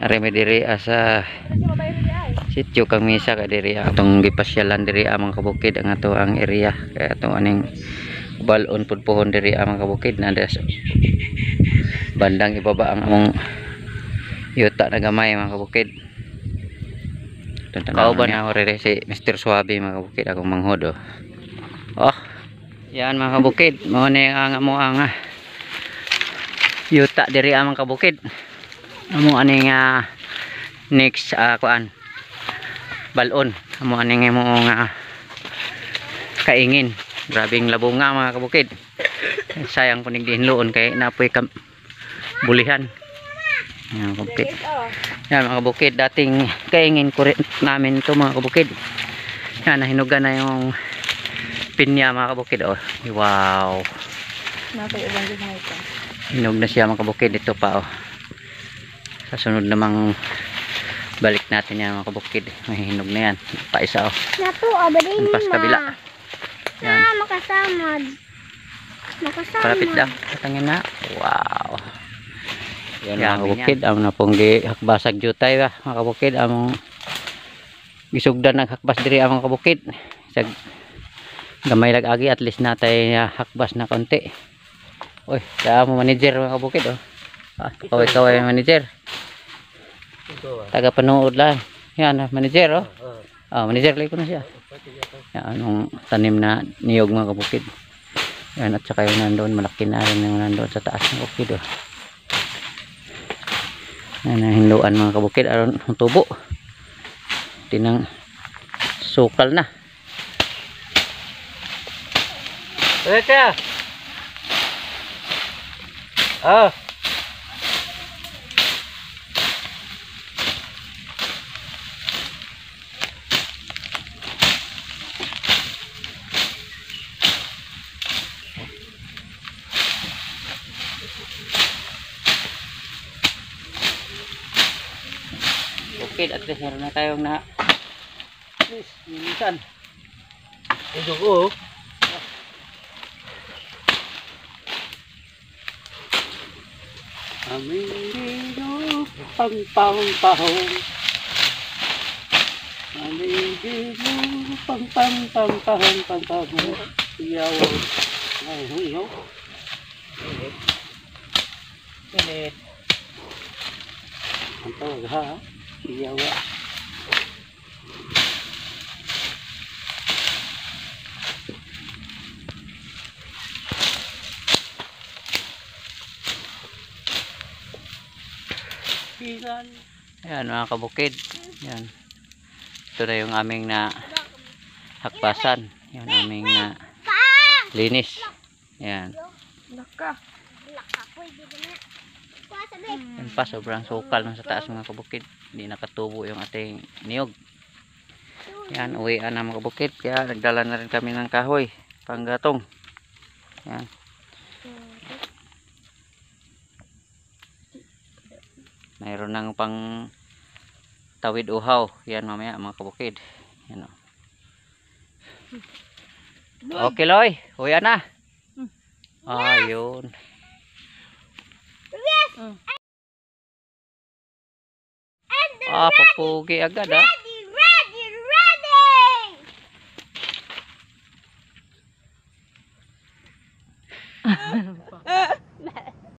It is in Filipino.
Areme diri sa sitio kang misa ka diri atong gipasyalan diri mga kabukid ang ato ang area kaya ato aning balon pud pohon diri mga kabukid na bandang ibaba ang among yuta na gamay mga kabukid. Kauban na ako rin si Mr. Suabe mga kabukid akong manghod oh. Yan mga kabukid mo ni ang amo ang yuta diri mga kabukid amo aning next kuan balon amo aning mo kaingin grabing labunga mga kabukid sayang kunig dihinloon kay napoy bulihan. Yan mga kabukid. Yan mga kabukid, dating kaingin ko rin namin ito mga kabukid. Yan, nahinugan na yung pinya mga kabukid. Oh, wow. Hinog na siya mga kabukid. Ito pa oh. Sa sunod namang balik natin yan mga kabukid. May hinog na yan. Pa isa oh. Pas kabila. Yan. Makasamad. Palapit daw. Katangin na. Wow. Yan mga kabukid, ang napong hakbasag jutay ba mga kabukid, among gisugdan ng hakbas diri mga kabukid. Sag gamay lag agi at least natay hakbas na konti. Oy, sa mo manager mga kabukid oh. Kaway manager. Taga panood lang. Yan manager oh. Manager lay ko na siya. Yan anong tanim na niyog mga kabukid. Yan at saka yung nandoon malaki na rin yung nandoon sa taas ng bukid oh. Hinluan mga kabukid aron ang tubo tinang sukal na. Eka bukid at least meron na tayong na at least minsan ito ko amino pang amino pang iyaw ay huyo ini antau ha iyaw yan mga kabukid, yan ito na yung aming na hakbasan, yung aming na linis, yan yan pa sobrang sukal sa taas mga kabukid, hindi nakatubo yung ating niyog. Yan uwian na mga kabukid, kaya nagdala na rin kami ng kahoy panggatong. Yan mayroon ng pang tawid uhaw yan mamaya mga kabukid. Yan okay Loy, uwi na. Ayun papugi agad